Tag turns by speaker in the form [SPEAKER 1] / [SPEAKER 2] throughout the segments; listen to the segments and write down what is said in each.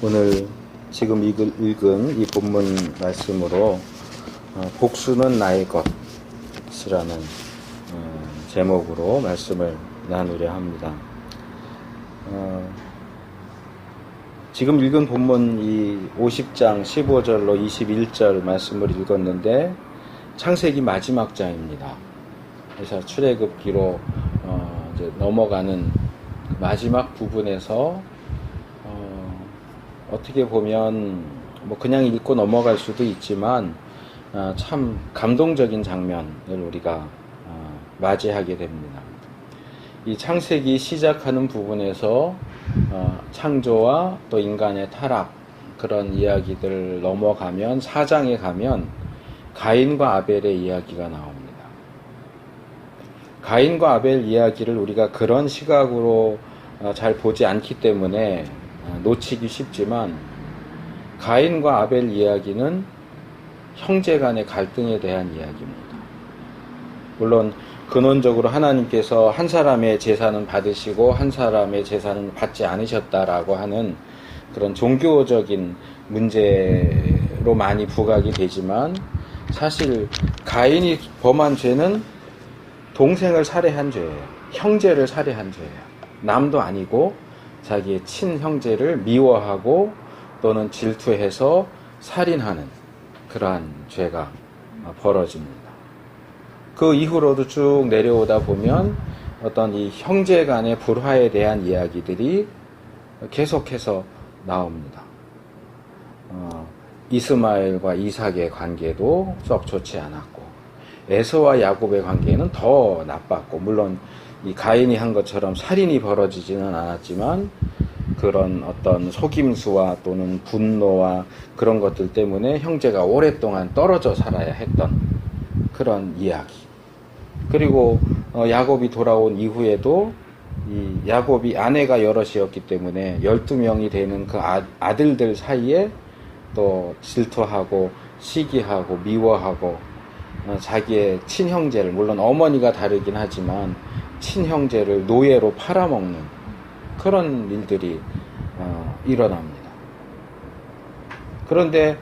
[SPEAKER 1] 오늘 지금 읽은 이 본문 말씀으로 복수는 나의 것이라는 제목으로 말씀을 나누려 합니다. 지금 읽은 본문 이 50장 15절로 21절 말씀을 읽었는데 창세기 마지막 장입니다. 그래서 출애굽기로 이제 넘어가는 마지막 부분에서 어떻게 보면 뭐 그냥 읽고 넘어갈 수도 있지만 참 감동적인 장면을 우리가 맞이하게 됩니다. 이 창세기 시작하는 부분에서 창조와 또 인간의 타락 그런 이야기들 넘어가면 4장에 가면 가인과 아벨의 이야기가 나옵니다. 가인과 아벨 이야기를 우리가 그런 시각으로 잘 보지 않기 때문에 놓치기 쉽지만 가인과 아벨 이야기는 형제 간의 갈등에 대한 이야기입니다. 물론 근원적으로 하나님께서 한 사람의 제사는 받으시고 한 사람의 제사는 받지 않으셨다라고 하는 그런 종교적인 문제로 많이 부각이 되지만 사실 가인이 범한 죄는 동생을 살해한 죄예요. 형제를 살해한 죄예요. 남도 아니고 자기의 친형제를 미워하고 또는 질투해서 살인하는 그러한 죄가 벌어집니다. 그 이후로도 쭉 내려오다 보면 어떤 이 형제 간의 불화에 대한 이야기들이 계속해서 나옵니다. 이스마엘과 이삭의 관계도 썩 좋지 않았고 에서와 야곱의 관계는 더 나빴고, 물론 이 가인이 한 것처럼 살인이 벌어지지는 않았지만 그런 어떤 속임수와 또는 분노와 그런 것들 때문에 형제가 오랫동안 떨어져 살아야 했던 그런 이야기. 그리고 야곱이 돌아온 이후에도 이 야곱이 아내가 여럿이었기 때문에 12명이 되는 그 아들들 사이에 또 질투하고 시기하고 미워하고 자기의 친형제를, 물론 어머니가 다르긴 하지만 친형제를 노예로 팔아먹는 그런 일들이 일어납니다. 그런데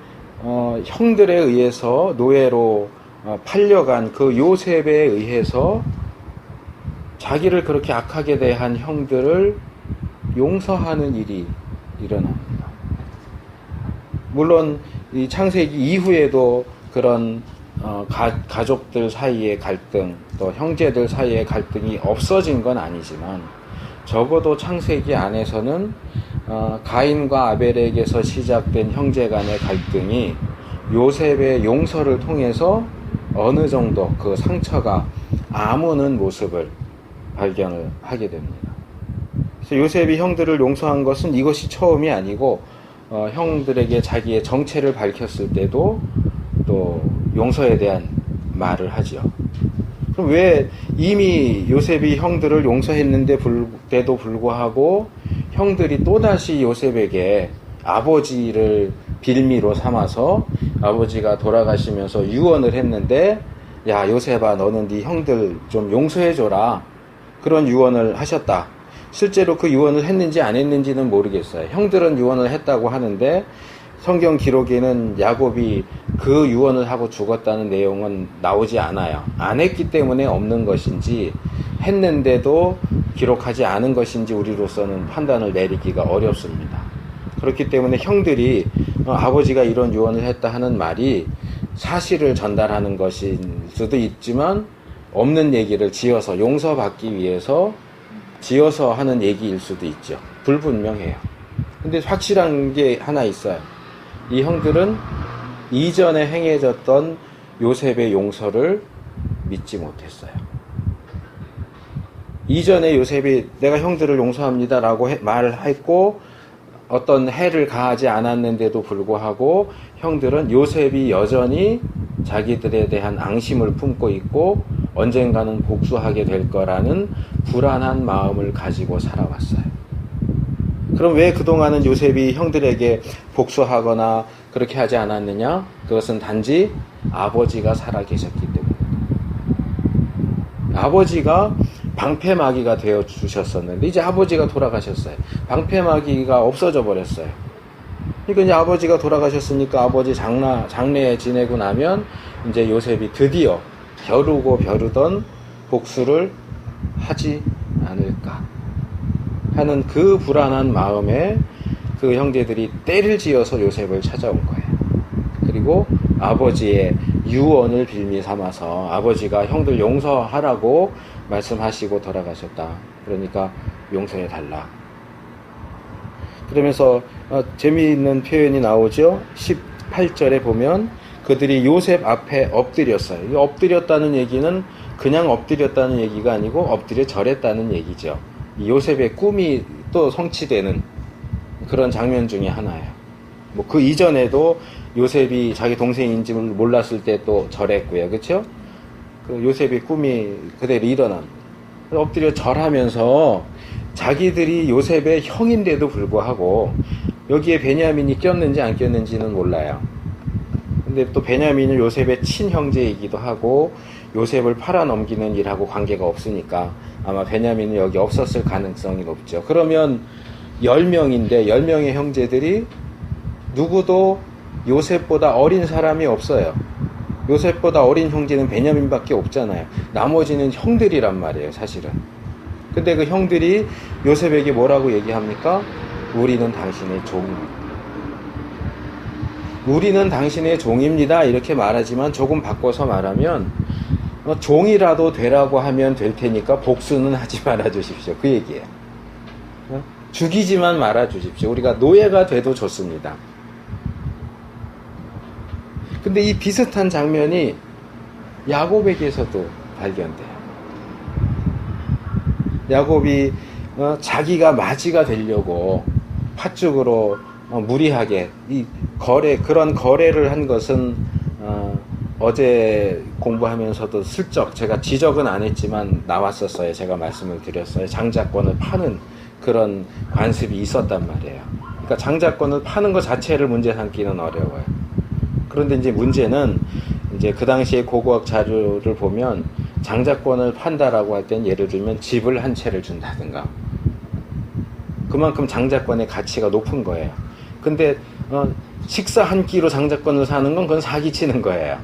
[SPEAKER 1] 형들에 의해서 노예로 팔려간 그 요셉에 의해서 자기를 그렇게 악하게 대한 형들을 용서하는 일이 일어납니다. 물론 이 창세기 이후에도 그런 가족들 사이의 갈등, 또 형제들 사이의 갈등이 없어진 건 아니지만 적어도 창세기 안에서는 가인과 아벨에게서 시작된 형제 간의 갈등이 요셉의 용서를 통해서 어느 정도 그 상처가 아무는 모습을 발견을 하게 됩니다. 그래서 요셉이 형들을 용서한 것은 이것이 처음이 아니고 형들에게 자기의 정체를 밝혔을 때도 또 용서에 대한 말을 하지요. 그럼 왜 이미 요셉이 형들을 용서했는데도 불구하고 형들이 또다시 요셉에게 아버지를 빌미로 삼아서 아버지가 돌아가시면서 유언을 했는데, 야 요셉아 너는 네 형들 좀 용서해줘라, 그런 유언을 하셨다. 실제로 그 유언을 했는지 안 했는지는 모르겠어요. 형들은 유언을 했다고 하는데 성경 기록에는 야곱이 그 유언을 하고 죽었다는 내용은 나오지 않아요. 안 했기 때문에 없는 것인지 했는데도 기록하지 않은 것인지 우리로서는 판단을 내리기가 어렵습니다. 그렇기 때문에 형들이 아버지가 이런 유언을 했다 하는 말이 사실을 전달하는 것일 수도 있지만 없는 얘기를 지어서 용서받기 위해서 지어서 하는 얘기일 수도 있죠. 불분명해요. 근데 확실한 게 하나 있어요. 이 형들은 이전에 행해졌던 요셉의 용서를 믿지 못했어요. 이전에 요셉이 내가 형들을 용서합니다 라고 말을 했고 어떤 해를 가하지 않았는데도 불구하고 형들은 요셉이 여전히 자기들에 대한 앙심을 품고 있고 언젠가는 복수하게 될 거라는 불안한 마음을 가지고 살아왔어요. 그럼 왜 그동안은 요셉이 형들에게 복수하거나 그렇게 하지 않았느냐? 그것은 단지 아버지가 살아계셨기 때문입니다. 아버지가 방패막이가 되어 주셨었는데 이제 아버지가 돌아가셨어요. 방패막이가 없어져 버렸어요. 그러니까 이제 아버지가 돌아가셨으니까 아버지 장례 지내고 나면 이제 요셉이 드디어 벼르고 벼르던 복수를 하지 않을까 하는 그 불안한 마음에 그 형제들이 때를 지어서 요셉을 찾아온 거예요. 그리고 아버지의 유언을 빌미 삼아서 아버지가 형들 용서하라고 말씀하시고 돌아가셨다. 그러니까 용서해 달라. 그러면서 재미있는 표현이 나오죠. 18절에 보면 그들이 요셉 앞에 엎드렸어요. 이 엎드렸다는 얘기는 그냥 엎드렸다는 얘기가 아니고 엎드려 절했다는 얘기죠. 이 요셉의 꿈이 또 성취되는 그런 장면 중에 하나예요. 뭐 그 이전에도 요셉이 자기 동생인지 몰랐을 때 또 절했고요. 그렇죠? 그 요셉의 꿈이 그대로 일어난 엎드려 절하면서 자기들이 요셉의 형인데도 불구하고 여기에 베냐민이 꼈는지 안 꼈는지는 몰라요. 근데 또 베냐민은 요셉의 친형제이기도 하고 요셉을 팔아넘기는 일하고 관계가 없으니까 아마 베냐민은 여기 없었을 가능성이 높죠. 그러면 10명인데 10명의 형제들이 누구도 요셉보다 어린 사람이 없어요. 요셉보다 어린 형제는 베냐민밖에 없잖아요. 나머지는 형들이란 말이에요, 사실은. 근데 그 형들이 요셉에게 뭐라고 얘기합니까? 우리는 당신의 종입니다. 우리는 당신의 종입니다. 이렇게 말하지만 조금 바꿔서 말하면 종이라도 되라고 하면 될 테니까 복수는 하지 말아 주십시오. 그 얘기예요. 죽이지만 말아 주십시오. 우리가 노예가 돼도 좋습니다. 근데 이 비슷한 장면이 야곱에게서도 발견돼요. 야곱이 자기가 맞이가 되려고 팥죽으로 무리하게 그런 거래를 한 것은 어제 공부하면서도 슬쩍 제가 지적은 안 했지만 나왔었어요. 제가 말씀을 드렸어요. 장자권을 파는 그런 관습이 있었단 말이에요. 그러니까 장자권을 파는 것 자체를 문제 삼기는 어려워요. 그런데 이제 문제는 이제 그 당시에 고고학 자료를 보면 장자권을 판다라고 할 땐 예를 들면 집을 한 채를 준다든가 그만큼 장자권의 가치가 높은 거예요. 근데 식사 한 끼로 장자권을 사는 건 그건 사기치는 거예요.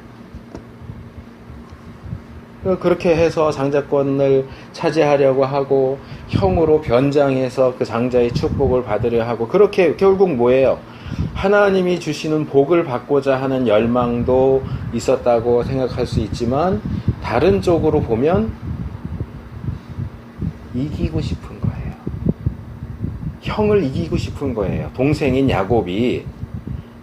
[SPEAKER 1] 그렇게 해서 장자권을 차지하려고 하고 형으로 변장해서 그 장자의 축복을 받으려 하고 그렇게 결국 뭐예요? 하나님이 주시는 복을 받고자 하는 열망도 있었다고 생각할 수 있지만 다른 쪽으로 보면 이기고 싶은 거예요. 형을 이기고 싶은 거예요. 동생인 야곱이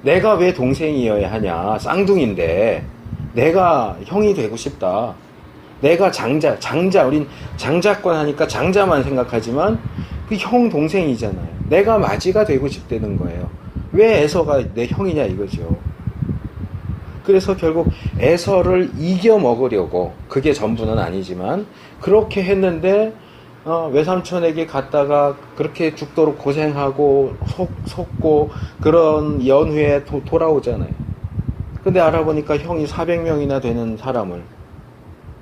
[SPEAKER 1] 내가 왜 동생이어야 하냐? 쌍둥이인데 내가 형이 되고 싶다. 내가 장자 우린 장자권 하니까 장자만 생각하지만 그 형 동생이잖아요. 내가 맞이가 되고 싶다는 거예요. 왜 에서가 내 형이냐 이거죠. 그래서 결국 에서를 이겨 먹으려고 그게 전부는 아니지만 그렇게 했는데 외삼촌에게 갔다가 그렇게 죽도록 고생하고 속고 그런 연후에 돌아오잖아요. 근데 알아보니까 형이 400명이나 되는 사람을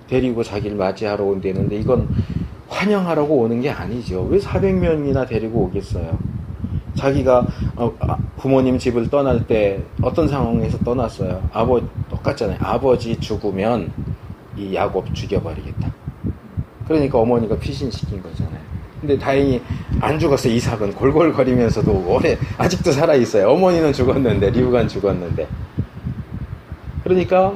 [SPEAKER 1] 데리고 자기를 맞이하러 온다는데 이건 환영하라고 오는 게 아니죠. 왜 400명이나 데리고 오겠어요? 자기가 부모님 집을 떠날 때 어떤 상황에서 떠났어요? 똑같잖아요. 아버지 죽으면 이 야곱 죽여버리겠다. 그러니까 어머니가 피신시킨 거잖아요. 근데 다행히 안 죽었어요. 이삭은 골골거리면서도 오래 아직도 살아있어요. 어머니는 죽었는데 리브간 죽었는데. 그러니까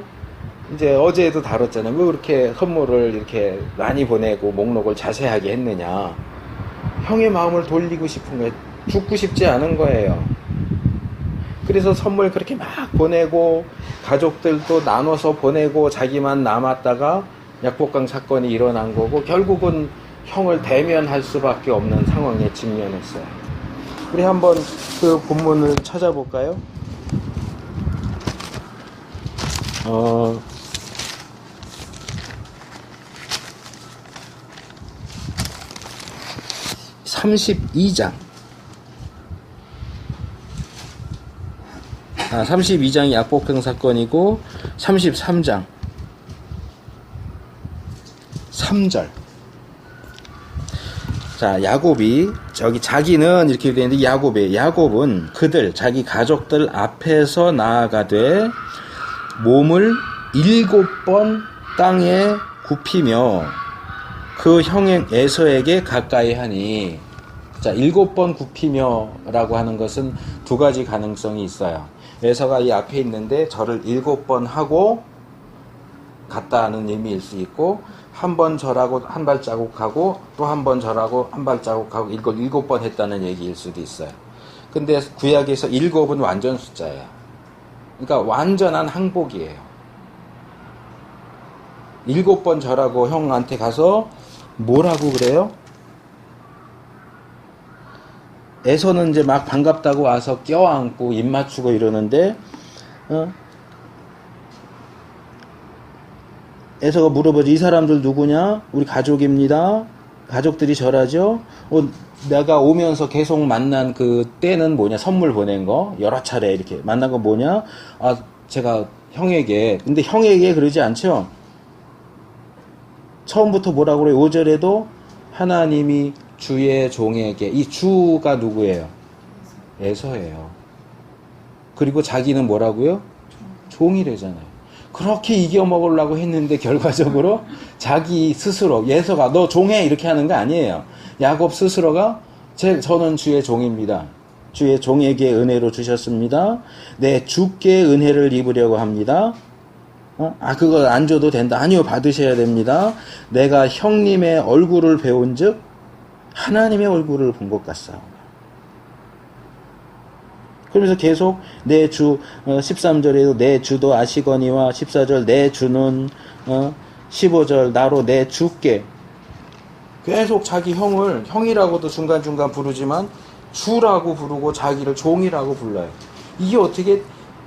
[SPEAKER 1] 이제 어제도 다뤘잖아요. 왜 그렇게 선물을 이렇게 많이 보내고 목록을 자세하게 했느냐. 형의 마음을 돌리고 싶은 거예요. 죽고 싶지 않은 거예요. 그래서 선물 그렇게 막 보내고 가족들도 나눠서 보내고 자기만 남았다가 약복강 사건이 일어난 거고 결국은 형을 대면할 수밖에 없는 상황에 직면했어요. 우리 한번 그 본문을 찾아볼까요? 32장 32장이 약복강 사건이고 33장 3절 자, 야곱이 저기 자기는 이렇게 되는데 야곱은 그들 자기 가족들 앞에서 나아가되 몸을 7번 땅에 굽히며 그 형 에서에게 가까이 하니. 자, 7번 굽히며라고 하는 것은 두 가지 가능성이 있어요. 에서가 이 앞에 있는데 저를 7번 하고 갔다 하는 의미일 수 있고, 한 번 절하고 한 발자국 하고 또 한 번 절하고 한 발자국 하고 이걸 7번 했다는 얘기일 수도 있어요. 근데 구약에서 7은 완전 숫자예요. 그러니까 완전한 항복이에요. 7번 절하고 형한테 가서 뭐라고 그래요? 에서는 이제 막 반갑다고 와서 껴안고 입 맞추고 이러는데, 에서가 물어보지. 이 사람들 누구냐? 우리 가족입니다. 가족들이 절하죠. 내가 오면서 계속 만난 그 때는 뭐냐? 선물 보낸 거 여러 차례 이렇게 만난 거 뭐냐? 아, 제가 형에게. 근데 형에게 그러지 않죠. 처음부터 뭐라고 그래요? 5절에도 하나님이 주의 종에게. 이 주가 누구예요? 에서예요. 그리고 자기는 뭐라고요? 종이래잖아요. 그렇게 이겨먹으려고 했는데 결과적으로 자기 스스로, 에서가 너 종해 이렇게 하는 거 아니에요. 야곱 스스로가 저는 주의 종입니다. 주의 종에게 은혜로 주셨습니다. 내 주께 은혜를 입으려고 합니다. 그거 안 줘도 된다. 아니요, 받으셔야 됩니다. 내가 형님의 얼굴을 배운 즉 하나님의 얼굴을 본 것 같사오며. 그러면서 계속 내 주, 13절에도 내 주도 아시거니와 14절 내 주는, 15절 나로 내 주께. 계속 자기 형을 형이라고도 중간중간 부르지만 주라고 부르고 자기를 종이라고 불러요. 이게 어떻게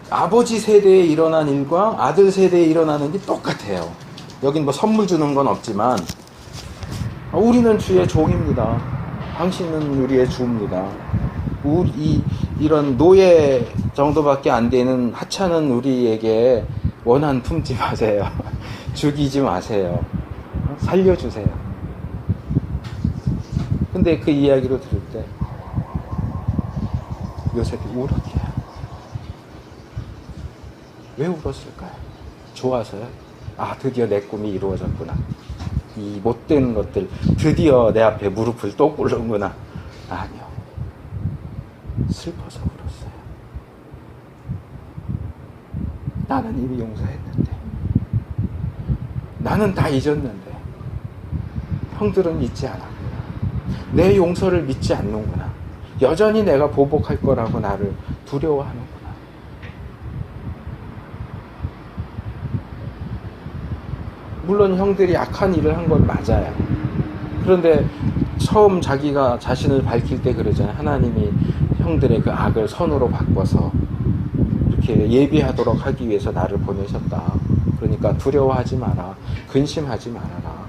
[SPEAKER 1] 아버지 세대에 일어난 일과 아들 세대에 일어나는 게 똑같아요. 여긴 뭐 선물 주는 건 없지만 우리는 주의 종입니다. 당신은 우리의 주입니다. 이런 노예 정도밖에 안 되는 하찮은 우리에게 원한 품지 마세요. 죽이지 마세요. 살려주세요. 근데 그 이야기를 들을 때 요셉이 울었대요. 왜 울었을까요? 좋아서요? 드디어 내 꿈이 이루어졌구나. 이 못된 것들 드디어 내 앞에 무릎을 또 꿇는구나. 아니요. 슬퍼서 울었어요. 나는 이미 용서했는데, 나는 다 잊었는데 형들은 잊지 않았구나. 내 용서를 믿지 않는구나. 여전히 내가 보복할 거라고 나를 두려워하는구나. 물론 형들이 악한 일을 한 건 맞아요. 그런데 처음 자기가 자신을 밝힐 때 그러잖아요. 하나님이 형들의 그 악을 선으로 바꿔서 이렇게 예비하도록 하기 위해서 나를 보내셨다. 그러니까 두려워하지 마라. 근심하지 말아라.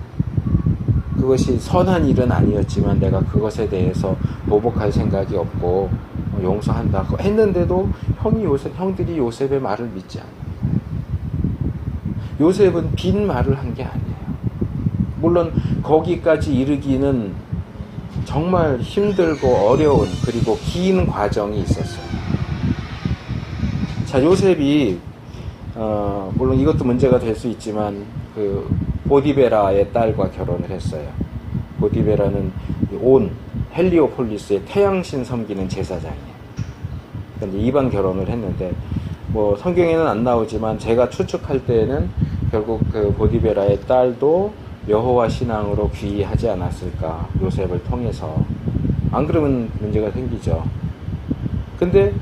[SPEAKER 1] 그것이 선한 일은 아니었지만 내가 그것에 대해서 보복할 생각이 없고 용서한다 했는데도 형들이 요셉의 말을 믿지 않아요. 요셉은 빈 말을 한 게 아니에요. 물론 거기까지 이르기는 정말 힘들고 어려운 그리고 긴 과정이 있었어요. 자, 요셉이 물론 이것도 문제가 될 수 있지만 그 보디베라의 딸과 결혼을 했어요. 보디베라는 온 헬리오폴리스의 태양신 섬기는 제사장이에요. 근데 이방 결혼을 했는데 뭐 성경에는 안 나오지만 제가 추측할 때는 결국 그 보디베라의 딸도 여호와 신앙으로 귀의하지 않았을까, 요셉을 통해서. 안 그러면 문제가 생기죠. 근데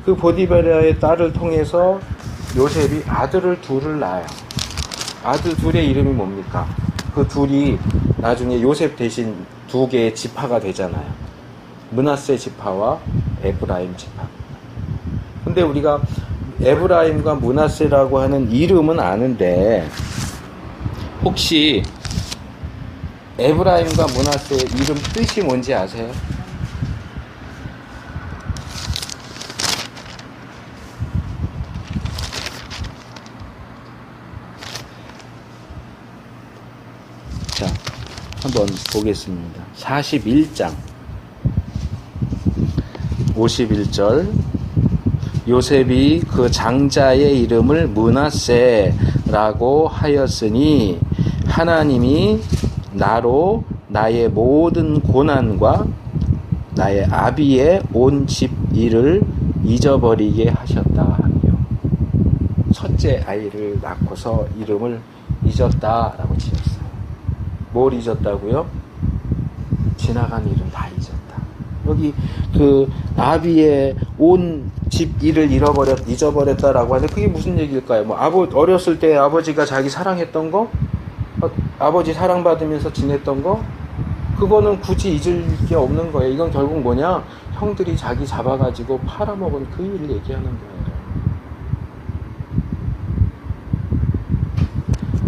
[SPEAKER 1] 그 보디베라의 딸을 통해서 요셉이 아들을 둘을 낳아요. 아들 둘의 이름이 뭡니까? 그 둘이 나중에 요셉 대신 두 개의 지파가 되잖아요. 므낫세 지파와 에브라임 지파. 근데 우리가 에브라임과 므낫세라고 하는 이름은 아는데 혹시 에브라임과 므낫세의 이름 뜻이 뭔지 아세요? 자, 한번 보겠습니다. 41장 51절 요셉이 그 장자의 이름을 므낫세라고 하였으니 하나님이 나로 나의 모든 고난과 나의 아비의 온 집 일을 잊어버리게 하셨다 하며 첫째 아이를 낳고서 이름을 잊었다라고 지었어요. 뭘 잊었다고요? 지나간 일은 다 잊었다. 여기 그 아비의 온 집 일을 잊어버렸다라고 하는데 그게 무슨 얘기일까요? 뭐 어렸을 때 아버지가 자기 사랑했던 거, 아버지 사랑받으면서 지냈던 거, 그거는 굳이 잊을 게 없는 거예요. 이건 결국 뭐냐? 형들이 자기 잡아가지고 팔아먹은 그 일을 얘기하는 거예요.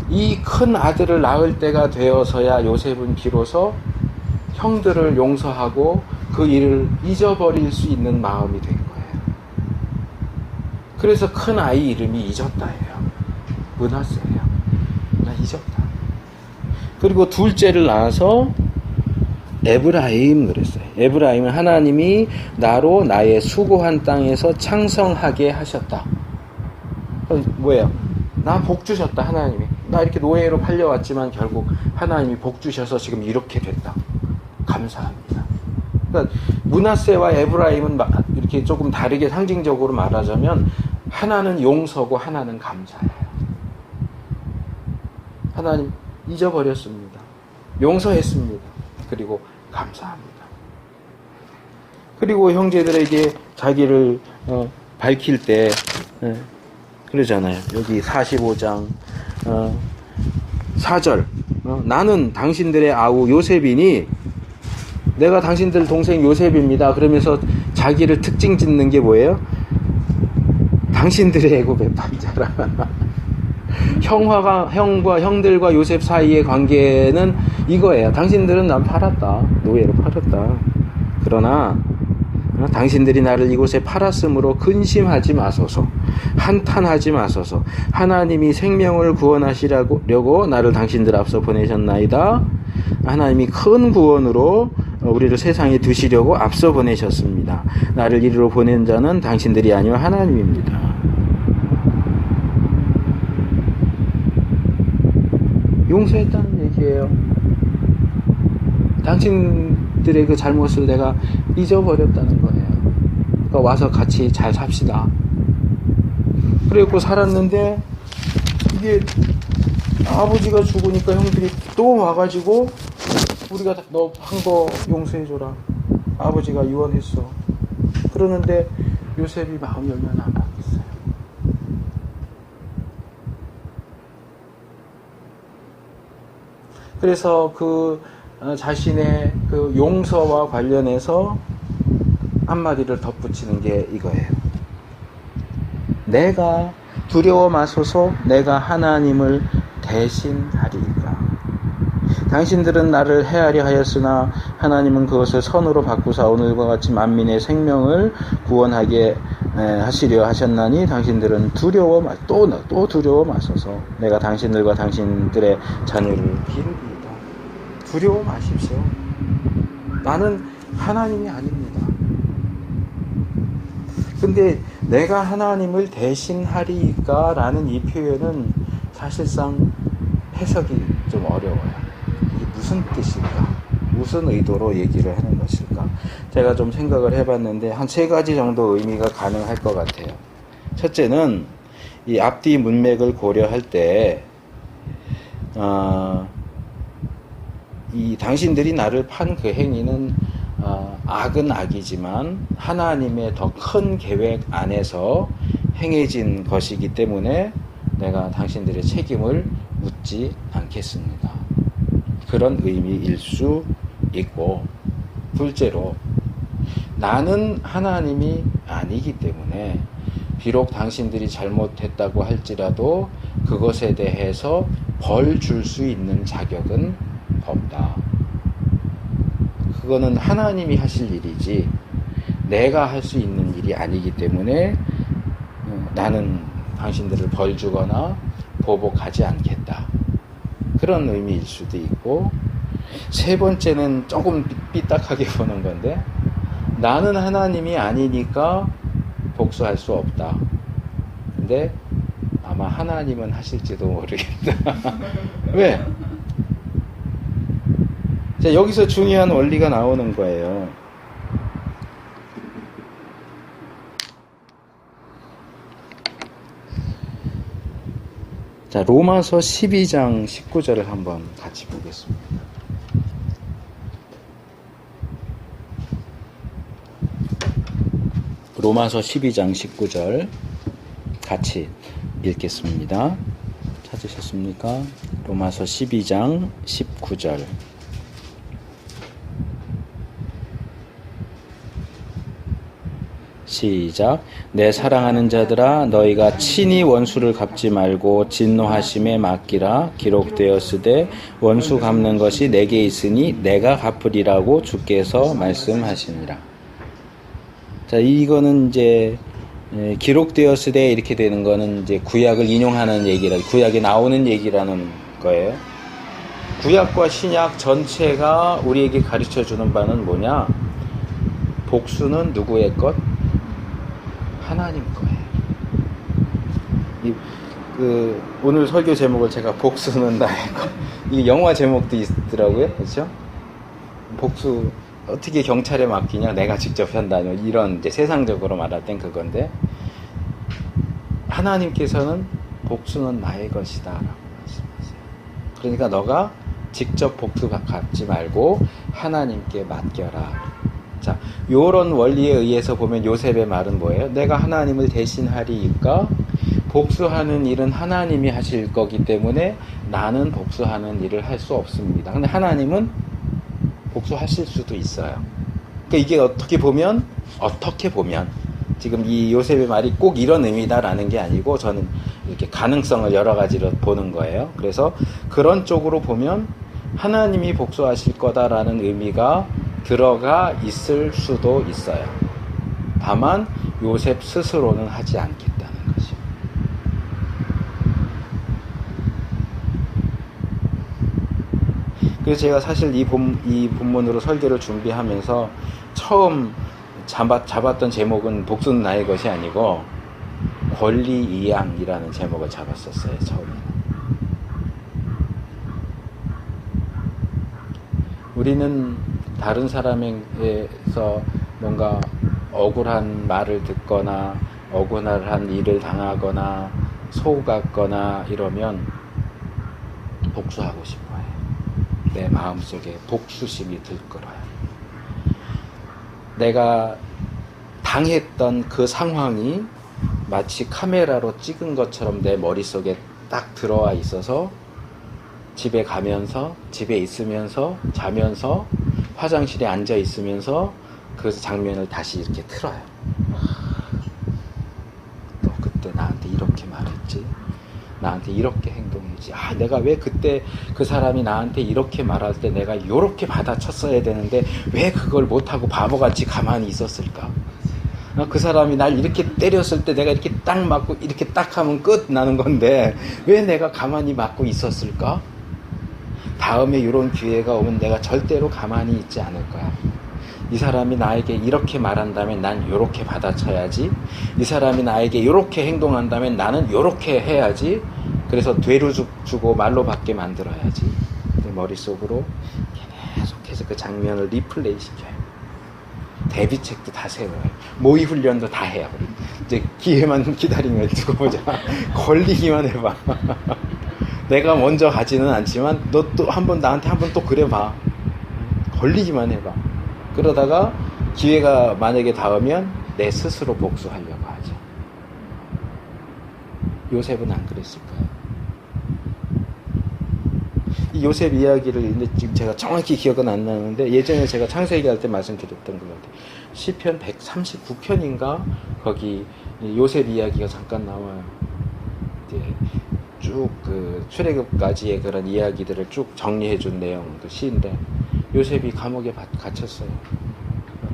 [SPEAKER 1] 이 큰 아들을 낳을 때가 되어서야 요셉은 비로소 형들을 용서하고 그 일을 잊어버릴 수 있는 마음이 된 거예요. 그래서 큰 아이 이름이 잊었다예요. 므낫세예요. 나 잊었다. 그리고 둘째를 낳아서 에브라임 그랬어요. 에브라임은 하나님이 나로 나의 수고한 땅에서 창성하게 하셨다. 뭐예요? 나 복 주셨다. 하나님이 나 이렇게 노예로 팔려왔지만 결국 하나님이 복 주셔서 지금 이렇게 됐다. 감사합니다. 그러니까 므낫세와 에브라임은 이렇게 조금 다르게 상징적으로 말하자면 하나는 용서고 하나는 감사예요. 하나님 잊어버렸습니다. 용서했습니다. 그리고 감사합니다. 그리고 형제들에게 자기를 밝힐 때 그러잖아요. 여기 45장 4절 나는 당신들의 아우 요셉이니 내가 당신들 동생 요셉입니다. 그러면서 자기를 특징 짓는 게 뭐예요? 당신들의 애굽의 팔자라. 형과 형들과 요셉 사이의 관계는 이거예요. 당신들은 난 팔았다. 노예로 팔았다. 그러나 당신들이 나를 이곳에 팔았으므로 근심하지 마소서. 한탄하지 마소서. 하나님이 생명을 구원하시려고 나를 당신들 앞서 보내셨나이다. 하나님이 큰 구원으로 우리를 세상에 두시려고 앞서 보내셨습니다. 나를 이리로 보낸 자는 당신들이 아니요 하나님입니다. 용서했다는 얘기예요. 당신들의 그 잘못을 내가 잊어버렸다는 거예요. 그러니까 와서 같이 잘 삽시다. 그래갖고 살았는데 이게 아버지가 죽으니까 형들이 또 와가지고 우리가 너 한 거 용서해줘라. 아버지가 유언했어. 그러는데 요셉이 마음 열면 안 받겠어요. 그래서 그 자신의 그 용서와 관련해서 한마디를 덧붙이는 게 이거예요. 내가 두려워 마소서. 내가 하나님을 대신하리이까. 당신들은 나를 해하려 하였으나 하나님은 그것을 선으로 바꾸사 오늘과 같이 만민의 생명을 구원하게 하시려 하셨나니 당신들은 또 두려워 마소서. 내가 당신들과 당신들의 자녀를 기르리이다. 두려워 마십시오. 나는 하나님이 아닙니다. 근데 내가 하나님을 대신하리이까 라는 이 표현은 사실상 해석이 좀 어려워요. 이게 무슨 뜻일까? 무슨 의도로 얘기를 하는 것일까? 제가 좀 생각을 해봤는데 한 3가지 정도 의미가 가능할 것 같아요. 첫째는 이 앞뒤 문맥을 고려할 때 이 당신들이 나를 판 그 행위는 악은 악이지만 하나님의 더 큰 계획 안에서 행해진 것이기 때문에 내가 당신들의 책임을 묻지 않겠습니다. 그런 의미일 수 있고, 둘째로 나는 하나님이 아니기 때문에 비록 당신들이 잘못했다고 할지라도 그것에 대해서 벌 줄 수 있는 자격은 없다. 그거는 하나님이 하실 일이지 내가 할 수 있는 일이 아니기 때문에 나는 당신들을 벌 주거나 보복하지 않겠다. 그런 의미일 수도 있고, 세 번째는 조금 삐딱하게 보는 건데, 나는 하나님이 아니니까 복수할 수 없다. 근데 아마 하나님은 하실지도 모르겠다. 왜? 자, 여기서 중요한 원리가 나오는 거예요. 자, 로마서 12장 19절을 한번 같이 보겠습니다. 로마서 12장 19절 같이 읽겠습니다. 찾으셨습니까? 로마서 12장 19절. 시작. 내 사랑하는 자들아, 너희가 친히 원수를 갚지 말고 진노하심에 맡기라. 기록되었으되 원수 갚는 것이 내게 있으니 내가 갚으리라고 주께서 말씀하시니라. 자, 이거는 이제 기록되었으되 이렇게 되는 거는 이제 구약을 인용하는 얘기라, 구약에 나오는 얘기라는 거예요. 구약과 신약 전체가 우리에게 가르쳐 주는 바는 뭐냐? 복수는 누구의 것? 하나님 거예요. 오늘 설교 제목을 제가 복수는 나의 것. 이 영화 제목도 있더라고요. 그렇죠? 복수 어떻게 경찰에 맡기냐? 내가 직접 한다. 이런 이제 세상적으로 말할 땐 그건데, 하나님께서는 복수는 나의 것이다 라고 말씀하세요. 그러니까 너가 직접 복수 갚지 말고 하나님께 맡겨라. 자, 요런 원리에 의해서 보면 요셉의 말은 뭐예요? 내가 하나님을 대신하리이까 복수하는 일은 하나님이 하실 거기 때문에 나는 복수하는 일을 할 수 없습니다. 근데 하나님은 복수하실 수도 있어요. 그러니까 이게 어떻게 보면 지금 이 요셉의 말이 꼭 이런 의미다라는 게 아니고, 저는 이렇게 가능성을 여러 가지로 보는 거예요. 그래서 그런 쪽으로 보면 하나님이 복수하실 거다라는 의미가 들어가 있을 수도 있어요. 다만 요셉 스스로는 하지 않겠다는 것이요. 그래서 제가 사실 이 본문으로 설교를 준비하면서 처음 잡았던 제목은 복수는 나의 것이 아니고 권리이양이라는 제목을 잡았었어요. 처음에는. 우리는 다른 사람에게서 뭔가 억울한 말을 듣거나 억울한 일을 당하거나 속았거나 이러면 복수하고 싶어요. 내 마음속에 복수심이 들끓어요. 내가 당했던 그 상황이 마치 카메라로 찍은 것처럼 내 머릿속에 딱 들어와 있어서 집에 가면서, 집에 있으면서, 자면서, 화장실에 앉아 있으면서 그 장면을 다시 이렇게 틀어요. 너 그때 나한테 이렇게 말했지? 나한테 이렇게 행동했지? 내가 왜 그때 그 사람이 나한테 이렇게 말할 때 내가 이렇게 받아쳤어야 되는데 왜 그걸 못하고 바보같이 가만히 있었을까? 그 사람이 날 이렇게 때렸을 때 내가 이렇게 딱 맞고 이렇게 딱 하면 끝 나는 건데 왜 내가 가만히 맞고 있었을까? 다음에 이런 기회가 오면 내가 절대로 가만히 있지 않을 거야. 이 사람이 나에게 이렇게 말한다면 난 이렇게 받아쳐야지. 이 사람이 나에게 이렇게 행동한다면 나는 이렇게 해야지. 그래서 되로 주고 말로 받게 만들어야지. 내 머릿속으로 계속해서 그 장면을 리플레이 시켜요. 대비책도 다 세워요. 모의 훈련도 다 해요. 이제 기회만 기다리면 두고 보자. 걸리기만 해봐. 내가 먼저 가지는 않지만 너 또 나한테 한 번 또 그래봐. 걸리기만 해봐. 그러다가 기회가 만약에 닿으면 내 스스로 복수하려고 하죠. 요셉은 안 그랬을까요? 이 요셉 이야기를 지금 제가 정확히 기억은 안 나는데 예전에 제가 창세기 할 때 말씀드렸던 것 같아요. 시편 139편인가 거기 요셉 이야기가 잠깐 나와요. 이제 쭉 그 출애굽까지의 그런 이야기들을 쭉 정리해준 내용 그 시인데, 요셉이 감옥에 갇혔어요.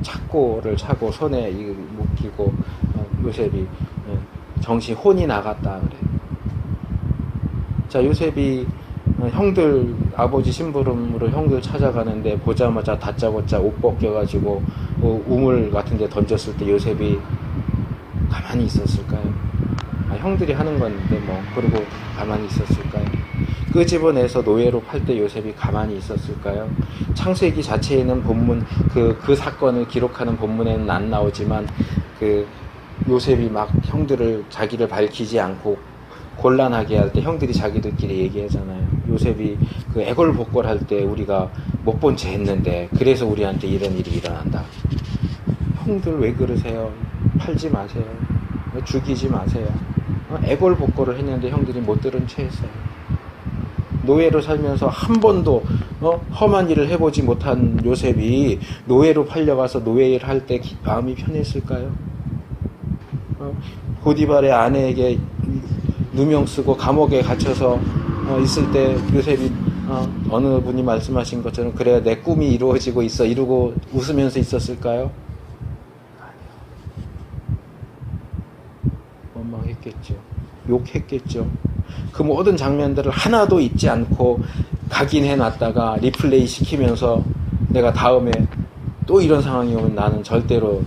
[SPEAKER 1] 착고를 차고 손에 묶이고 요셉이 혼이 나갔다 그래. 자, 요셉이 형들 아버지 심부름으로 형들 찾아가는데 보자마자 다짜고짜 옷 벗겨가지고 우물 같은데 던졌을 때 요셉이 가만히 있었을까요? 형들이 하는 건데 뭐 그러고 가만히 있었을까요? 끄집어내서 노예로 팔 때 요셉이 가만히 있었을까요? 창세기 자체에는 본문 그 사건을 기록하는 본문에는 안 나오지만 그 요셉이 막 형들을 자기를 밝히지 않고 곤란하게 할 때 형들이 자기들끼리 얘기하잖아요. 요셉이 그 애걸복걸 할 때 우리가 못 본 채 했는데 그래서 우리한테 이런 일이 일어난다. 형들 왜 그러세요? 팔지 마세요. 죽이지 마세요. 애걸복걸을 했는데 형들이 못 들은 채 했어요. 노예로 살면서 한 번도 험한 일을 해보지 못한 요셉이 노예로 팔려가서 노예 일 할 때 마음이 편했을까요? 보디발의 아내에게 누명 쓰고 감옥에 갇혀서 있을 때 요셉이 어느 분이 말씀하신 것처럼 그래야 내 꿈이 이루어지고 있어 이러고 웃으면서 있었을까요? 아니요. 원망했겠죠. 욕했겠죠. 그 모든 장면들을 하나도 잊지 않고 각인해놨다가 리플레이 시키면서 내가 다음에 또 이런 상황이 오면 나는 절대로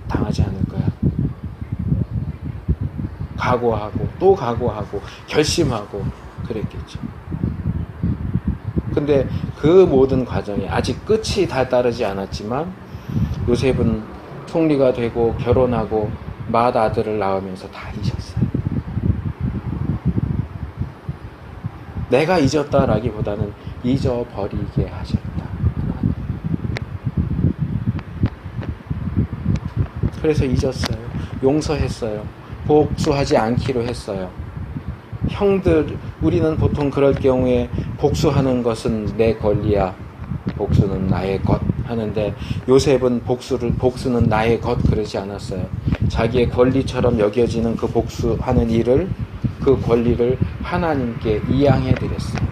[SPEAKER 1] 당하지 않을 거야. 각오하고 또 각오하고 결심하고 그랬겠죠. 근데 그 모든 과정이 아직 끝이 다 따르지 않았지만 요셉은 총리가 되고 결혼하고 맏아들을 낳으면서 다 잊었어요. 내가 잊었다라기보다는 잊어버리게 하셨다. 그래서 잊었어요. 용서했어요. 복수하지 않기로 했어요. 형들, 우리는 보통 그럴 경우에 복수하는 것은 내 권리야. 복수는 나의 것 하는데 요셉은 복수는 나의 것 그러지 않았어요. 자기의 권리처럼 여겨지는 그 복수하는 일을 그 권리를 하나님께 이양해 드렸어요.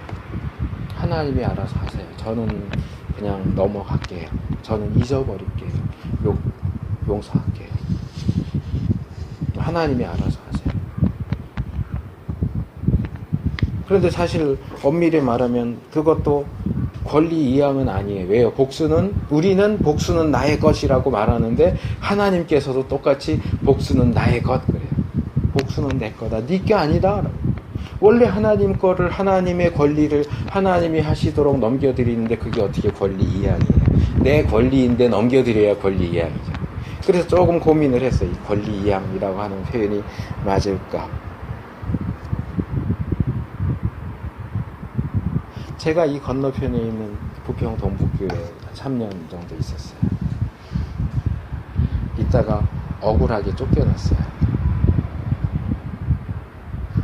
[SPEAKER 1] 하나님이 알아서 하세요. 저는 그냥 넘어갈게요. 저는 잊어버릴게요. 용서할게요. 하나님이 알아서 하세요. 그런데 사실 엄밀히 말하면 그것도 권리 이양은 아니에요. 왜요? 우리는 복수는 나의 것이라고 말하는데 하나님께서도 똑같이 복수는 나의 것 그래요. 복수는 내 거다. 네 게 아니다. 원래 하나님 거를 하나님의 권리를 하나님이 하시도록 넘겨드리는데 그게 어떻게 권리 이양이에요. 내 권리인데 넘겨드려야 권리 이양이죠. 그래서 조금 고민을 했어요. 이 권리 이양이라고 하는 표현이 맞을까. 제가 이 건너편에 있는 부평 동북교회에 3년 정도 있었어요. 이따가 억울하게 쫓겨났어요.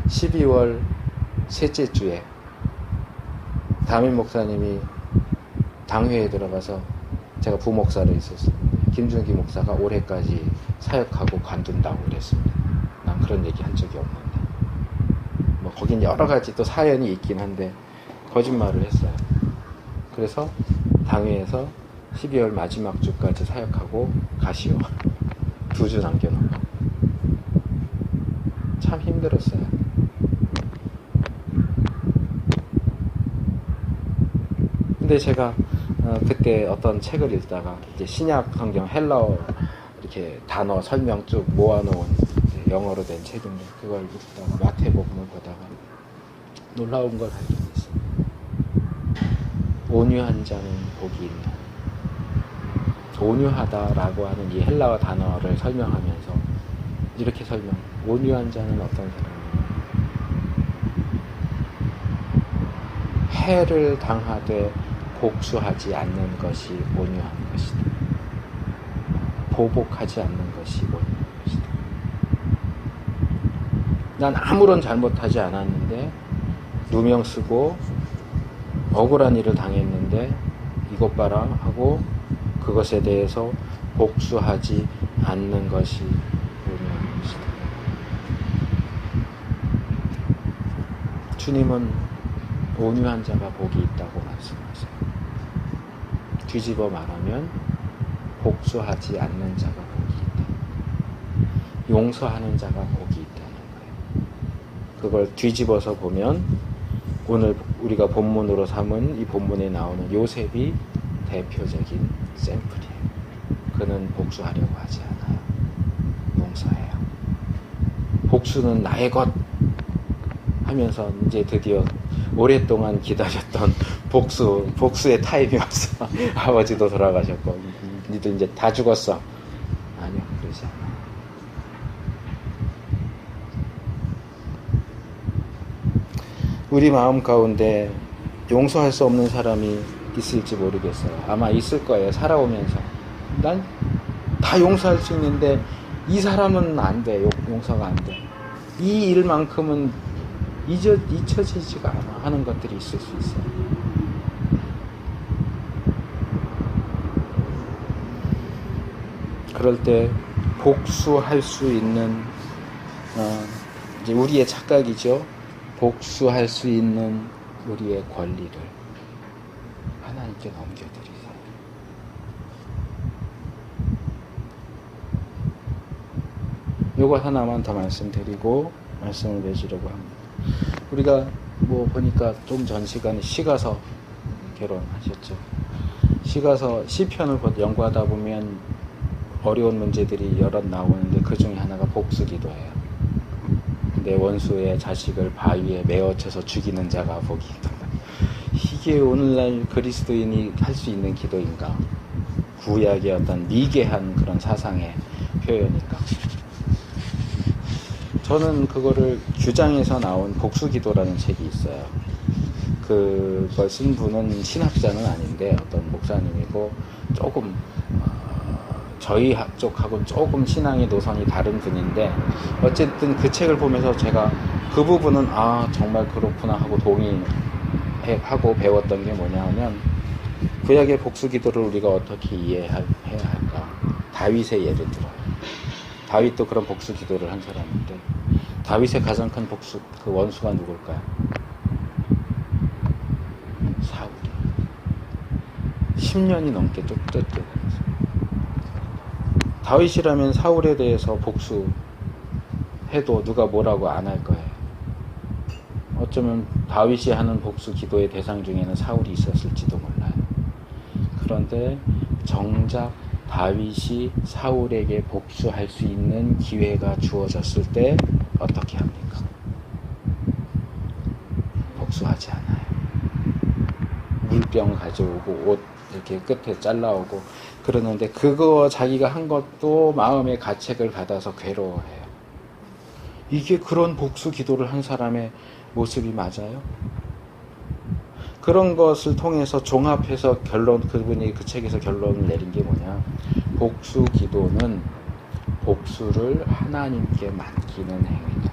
[SPEAKER 1] 12월 셋째 주에 담임 목사님이 당회에 들어가서 제가 부목사로 있었어요. 김준기 목사가 올해까지 사역하고 관둔다고 그랬습니다. 난 그런 얘기 한 적이 없는데. 뭐 거긴 여러 가지 또 사연이 있긴 한데 거짓말을 했어요. 그래서 당회에서 12월 마지막 주까지 사역하고 가시오. 2주 남겨놓고. 참 힘들었어요. 근데 제가 그때 어떤 책을 읽다가 이제 신약 성경 헬라어 이렇게 단어 설명 쭉 모아놓은 영어로 된 책인데 그걸 읽다가 마태복음을 보다가 놀라운 걸 발견했어요. 온유한 자는 복이 있나. 온유하다라고 하는 이 헬라어 단어를 설명하면서 이렇게 온유한 자는 어떤 사람이냐. 해를 당하되 복수하지 않는 것이 온유한 것이다. 보복하지 않는 것이 온유한 것이다. 난 아무런 잘못하지 않았는데 누명 쓰고 억울한 일을 당했는데 이것 봐라 하고 그것에 대해서 복수하지 않는 것이 온유한 것이다. 주님은 온유한 자가 복이 있다고 말씀하세요. 뒤집어 말하면 복수하지 않는 자가 복이 있다. 용서하는 자가 복이 있다는 거예요. 그걸 뒤집어서 보면 오늘 우리가 본문으로 삼은 이 본문에 나오는 요셉이 대표적인 샘플이에요. 그는 복수하려고 하지 않아요. 용서해요. 복수는 나의 것 하면서 이제 드디어 오랫동안 기다렸던 복수의 타임이 왔어. 아버지도 돌아가셨고, 니들 이제 다 죽었어. 아니요, 그러지 않아요. 우리 마음 가운데 용서할 수 없는 사람이 있을지 모르겠어요. 아마 있을 거예요. 살아오면서. 난 다 용서할 수 있는데 이 사람은 안 돼. 용서가 안 돼. 이 일만큼은 잊혀지지가 않아 하는 것들이 있을 수 있어요. 그럴 때 복수할 수 있는 이제 우리의 착각이죠. 복수할 수 있는 우리의 권리를 하나님께 넘겨드리세요. 요거 하나만 더 말씀드리고 말씀을 맺으려고 합니다. 우리가 뭐 보니까 좀 전 시간에 시가서 결혼하셨죠. 시가서 시편을 연구하다 보면 어려운 문제들이 여럿 나오는데 그 중에 하나가 복수 기도예요. 내 원수의 자식을 바위에 메어쳐서 죽이는 자가 복이 있다. 이게 오늘날 그리스도인이 할 수 있는 기도인가? 구약의 어떤 미개한 그런 사상의 표현일까? 저는 그거를 규장에서 나온 복수기도라는 책이 있어요. 그걸 쓴 분은 신학자는 아닌데 어떤 목사님이고 조금 저희 쪽하고는 조금 신앙의 노선이 다른 분인데 어쨌든 그 책을 보면서 제가 그 부분은 정말 그렇구나 하고 동의하고 배웠던 게 뭐냐 하면 구약의 복수기도를 우리가 어떻게 이해해야 할까? 다윗의 예를 들어요. 다윗도 그런 복수기도를 한 사람인데 다윗의 가장 큰 그 원수가 누굴까요? 사울이. 10년이 넘게 쫓겨다녔어요. 다윗이라면 사울에 대해서 복수해도 누가 뭐라고 안 할 거예요. 어쩌면 다윗이 하는 복수 기도의 대상 중에는 사울이 있었을지도 몰라요. 그런데 정작 다윗이 사울에게 복수할 수 있는 기회가 주어졌을 때 어떻게 합니까? 복수하지 않아요. 물병 가져오고 옷 이렇게 끝에 잘라오고 그러는데 그거 자기가 한 것도 마음의 가책을 받아서 괴로워해요. 이게 그런 복수 기도를 한 사람의 모습이 맞아요? 그런 것을 통해서 종합해서 그분이 그 책에서 결론을 내린 게 뭐냐? 복수 기도는 복수를 하나님께 맡기는 행위다.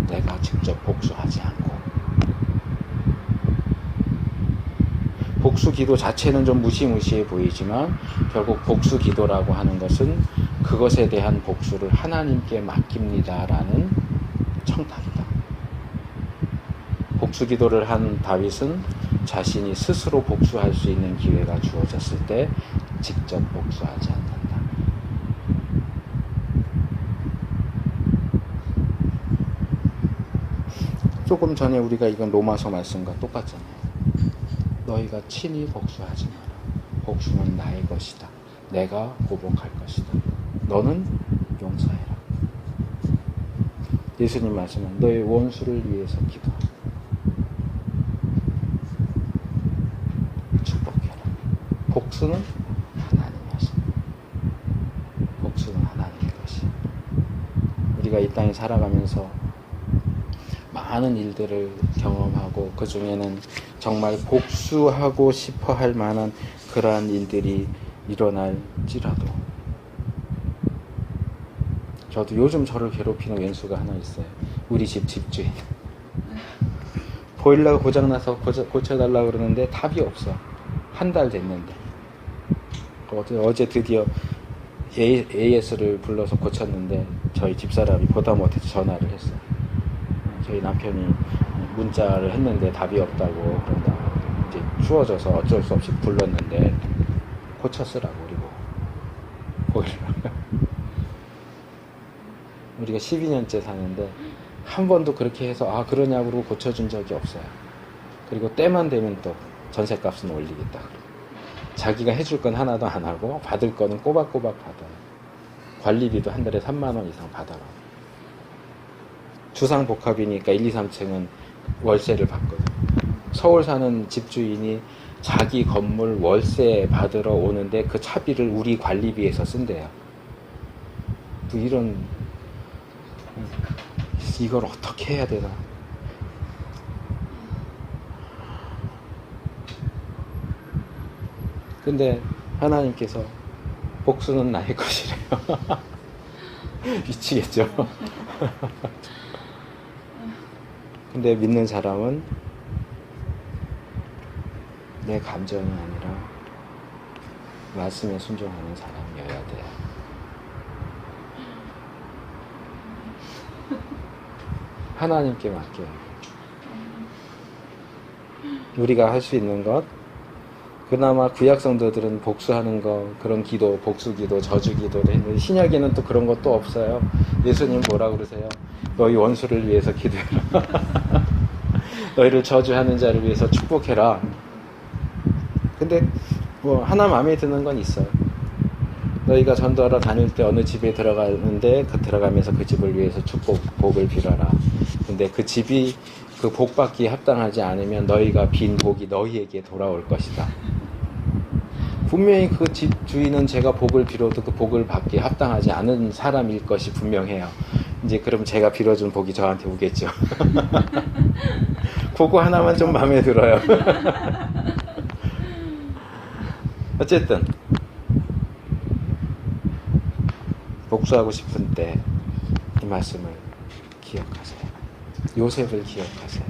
[SPEAKER 1] 내가 직접 복수하지 않고. 복수 기도 자체는 좀 무시무시해 보이지만 결국 복수 기도라고 하는 것은 그것에 대한 복수를 하나님께 맡깁니다라는 청탁이다. 복수 기도를 한 다윗은 자신이 스스로 복수할 수 있는 기회가 주어졌을 때 직접 복수하지 않는다. 조금 전에 우리가 이건 로마서 말씀과 똑같잖아요. 너희가 친히 복수하지 마라. 복수는 나의 것이다. 내가 보복할 것이다. 너는 용서해라. 예수님 말씀은 너의 원수를 위해서 기도하라. 축복해라. 복수는 하나님의 것이다. 복수는 하나님의 것이다. 우리가 이 땅에 살아가면서 많은 일들을 경험하고 그 중에는 정말 복수하고 싶어 할 만한 그러한 일들이 일어날지라도 저도 요즘 저를 괴롭히는 왼수가 하나 있어요. 우리 집 집주인. 보일러가 고장나서 고쳐달라고 그러는데 답이 없어. 한 달 됐는데. 어제 드디어 AS를 불러서 고쳤는데 저희 집사람이 보다 못해서 전화를 했어요. 저희 남편이 문자를 했는데 답이 없다고 그런다. 이제 추워져서 어쩔 수 없이 불렀는데 고쳤으라고 그리고 보일러. 우리가 12년째 사는데 한 번도 그렇게 해서 아 그러냐고 고쳐준 적이 없어요. 그리고 때만 되면 또 전셋값은 올리겠다. 자기가 해줄 건 하나도 안 하고 받을 거는 꼬박꼬박 받아요. 관리비도 한 달에 3만 원 이상 받아요. 주상복합이니까 1, 2, 3층은 월세를 받거든요. 서울 사는 집주인이 자기 건물 월세 받으러 오는데 그 차비를 우리 관리비에서 쓴대요. 또 이런 이걸 어떻게 해야 되나. 근데 하나님께서 복수는 나의 것이래요. 미치겠죠. 근데 믿는 사람은 내 감정이 아니라 말씀에 순종하는 사람이어야 돼요. 하나님께 맡겨요. 우리가 할 수 있는 것, 그나마 구약 성도들은 복수하는 거, 그런 기도, 복수 기도, 저주 기도를 했는데 신약에는 또 그런 것도 없어요. 예수님 뭐라 그러세요? 너희 원수를 위해서 기도해라. 너희를 저주하는 자를 위해서 축복해라. 근데 뭐 하나 마음에 드는 건 있어요. 너희가 전도하러 다닐 때 어느 집에 들어가는데 들어가면서 그 집을 위해서 축복, 복을 빌어라. 근데 그 집이 그 복 받기에 합당하지 않으면 너희가 빈 복이 너희에게 돌아올 것이다. 분명히 그 집 주인은 제가 복을 빌어도 그 복을 받기에 합당하지 않은 사람일 것이 분명해요. 이제 그럼 제가 빌어준 복이 저한테 오겠죠. 그거 하나만 좀 마음에 들어요. 어쨌든 복수하고 싶은 때 이 말씀을 기억하세요. 요셉을 기억하세요.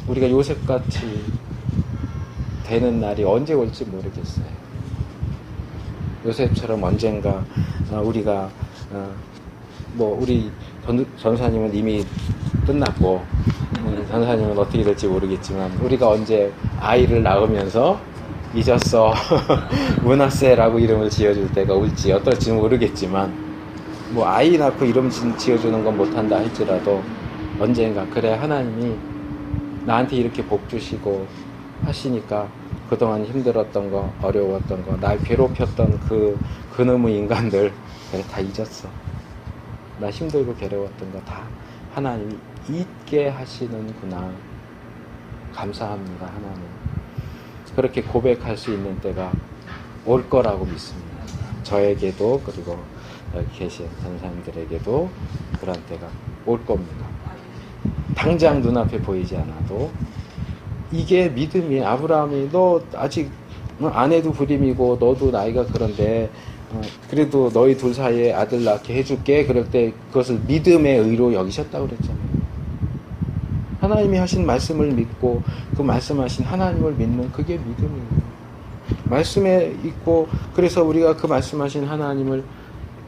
[SPEAKER 1] 우리가 요셉같이 되는 날이 언제 올지 모르겠어요. 요셉처럼 언젠가 우리가 뭐 우리 전사님은 이미 끝났고 전사님은 어떻게 될지 모르겠지만 우리가 언제 아이를 낳으면서 잊었어 문하세라고 이름을 지어줄 때가 올지 어떨지 모르겠지만 뭐 아이 낳고 이름 지어주는 건 못한다 할지라도 언젠가 그래 하나님이 나한테 이렇게 복 주시고 하시니까 그동안 힘들었던 거 어려웠던 거 날 괴롭혔던 그놈의 인간들 내가 다 잊었어. 나 힘들고 괴로웠던 거 다 하나님이 잊게 하시는구나. 감사합니다 하나님. 그렇게 고백할 수 있는 때가 올 거라고 믿습니다. 저에게도 그리고 여기 계신 전사님들에게도 그런 때가 올 겁니다. 당장 눈앞에 보이지 않아도 이게 믿음이 아브라함이 너 아직 아내도 불임이고 너도 나이가 그런데 그래도 너희 둘 사이에 아들 낳게 해줄게 그럴 때 그것을 믿음의 의로 여기셨다고 그랬잖아요. 하나님이 하신 말씀을 믿고 그 말씀하신 하나님을 믿는 그게 믿음이에요. 말씀에 있고 그래서 우리가 그 말씀하신 하나님을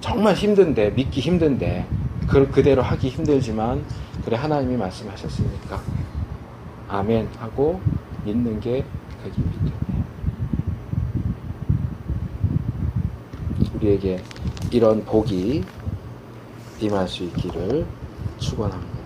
[SPEAKER 1] 정말 힘든데 믿기 힘든데 그대로 하기 힘들지만 그래 하나님이 말씀하셨으니까 아멘 하고 믿는 게 그게 믿음이에요. 우리에게 이런 복이 임할 수 있기를 축원합니다.